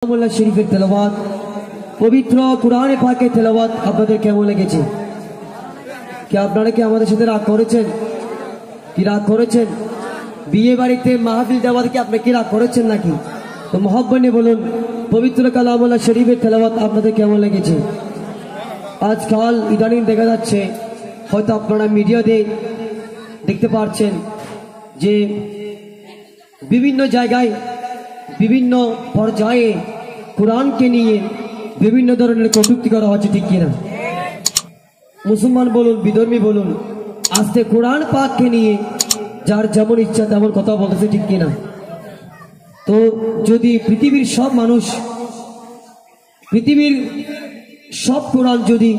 কালামুল্লাহ শরীফের তেলাওয়াত, পবিত্র কুরআনে পাকের তেলাওয়াত আপনাদের কেমন লেগেছে? কি আপনারা কি আমাদের সাথে রাগ করেছেন? কি রাগ করেছেন? বিয়ে বাড়িতে মাহফিল দেওয়ার কি আপনি কি রাগ করেছেন নাকি? তো মহব্বত নিয়ে বলুন, পবিত্র কালামুল্লাহ শরীফের তেলাওয়াত আপনাদের কেমন লেগেছে? আজকাল ইদানিং দেখা যাচ্ছে, হয়তো আপনারা মিডিয়াতে দেখতে পাচ্ছেন যে বিভিন্ন জায়গায় বিভিন্ন পর্যায়ে কোরআনকে নিয়ে বিভিন্ন ধরনের কটূক্তি করা হচ্ছে, ঠিক কিনা? মুসলমান বলুন, বিধর্মী বলুন, আজকে কোরআন পাককে নিয়ে যার যেমন ইচ্ছা তেমন কথা বলতেছে, ঠিক কিনা? তো যদি পৃথিবীর সব মানুষ, পৃথিবীর সব কোরআন যদি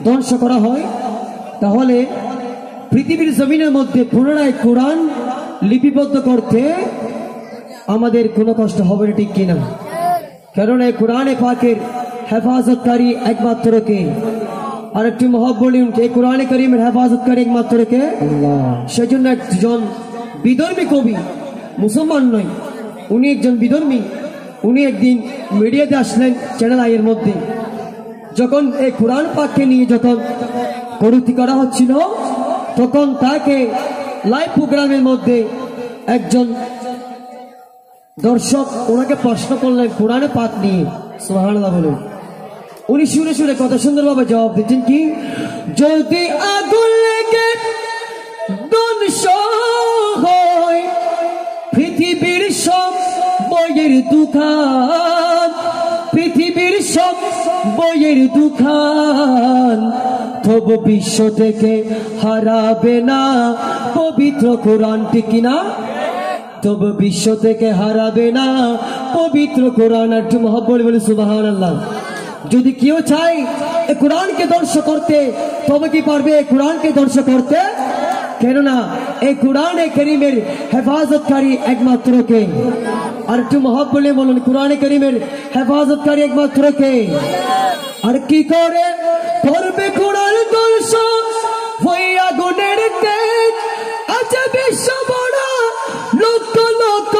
ধ্বংস করা হয়, তাহলে পৃথিবীর জমিনের মধ্যে পুনরায় কোরআন লিপিবদ্ধ করতে আমাদের কোনো কষ্ট হবে না, ঠিক কিনা? কারণ এই কোরআনে পাকের হেফাজতকারী একমাত্র কে? আর একটি মহব্বত, এই কোরআনে কারীমের হেফাজতকারী একমাত্র কে? সেজন্য একজন বিধর্মী কবি, মুসলমান নয়, উনি একজন বিধর্মী, উনি একদিন মিডিয়াতে আসলেন চ্যানেল আইয়ের মধ্যে, যখন এই কোরআন পাককে নিয়ে যখন কটূক্তি করা হচ্ছিল, তখন তাকে লাইভ প্রোগ্রামের মধ্যে একজন দর্শক ওনাকে প্রশ্ন করলেন কোরআনে পাক নিয়ে। সুবহানাল্লাহ বলুন। উনি শুনে শুনে কত সুন্দরভাবে জবাব দিচ্ছেন, কি যদি আগুন লেগে ধ্বংস হয় পৃথিবীর সব বইয়ের দোকান, পৃথিবীর সব বইয়ের দোকান, তবু বিশ্ব থেকে হারাবে না পবিত্র কোরআন, ঠিক কিনা? তবু বিশ্ব থেকে হারাবে না পবিত্র কোরআন। একটু মহব্বত বলে সুবহানাল্লাহ। যদি কেউ চায় এই কোরআনকে ধ্বংস করতে, তবে কি পারবে এই কোরআনকে ধ্বংস করতে? কেননা এই কোরআনে কারীমের হেফাজতকারী একমাত্র কে? আর একটু মহব্বত বলুন, কোরআনে কারীমের হেফাজতকারী একমাত্র কে? আর কি করে করবে কোরআন ধ্বংস? ওই আগুনের তেজ আছে বিশ্ব বড়, লক্ষ লক্ষ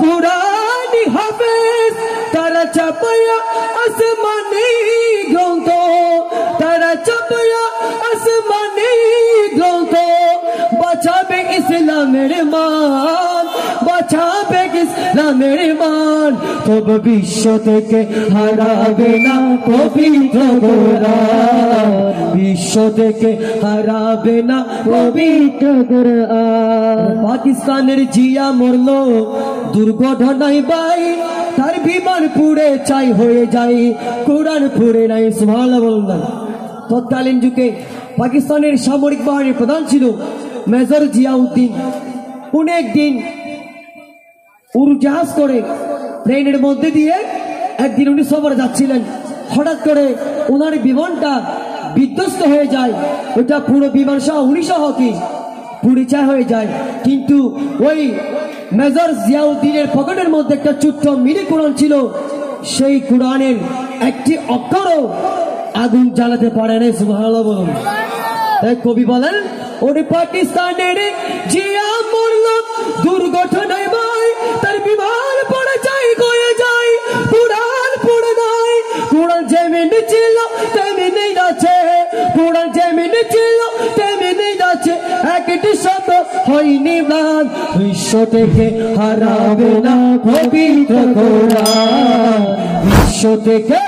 কুরআনি হাফেজ, তারা চাপায়া আসমানি গ্রন্থ, তারা চাপায়া আসমানি গ্রন্থ, বাঁচাবে ইসলামের মান, বাঁচাবে ইসলামের মান, তবু বিশ্ব থেকে হারাবে না পবিত্র কোরআন, বিশ্ব থেকে হারাবে না পবিত্র কোরআন। পাকিস্তানের জিয়া মরলো দুর্ঘটনায় ভাই, তার বিমান পুড়ে ছাই হয়ে যায়, কোরআন পুড়ে নাই। সুবহানাল্লাহ বলুন। তৎকালীন যুগে পাকিস্তানের সামরিক বাহিনীর প্রধান ছিল মেজর জিয়াউদ্দিন। উনি একদিন উড়োজাহাজ করে প্লেনের মধ্যে দিয়ে একদিন উনি সফরে যাচ্ছিলেন, হঠাৎ করে ওনার বিমানটা বিধ্বস্ত হয়ে যায়, ওটা পুরো বিমান সহ উনি সহ কি পুড়ে ছাই হয়ে যায়। কিন্তু ওই মেজর জিয়াউদ্দিনের পকেটের মধ্যে একটা ছোট্ট মিনি কোরআন ছিল, সেই কোরআনের একটি অক্ষরও আগুন জ্বালাতে পারে না। সুবহানাল্লাহ বলুন। তাই কবি বলেন, ওরে পাকিস্তানের জিয়া মরল দুর্ঘটনায় ভাই, তার বিমান পড়ে যায় গয়ে যায়, কোরআন পড়ে নাই, কোরআন যেমনি ছিল তেমনি আছে, কোরআন যেমনি ছিল তেমনি আছে, একটি শব্দ হয়নি ম্লান, বিশ্ব থেকে হারাবে না পবিত্র কোরআন, বিশ্ব থেকে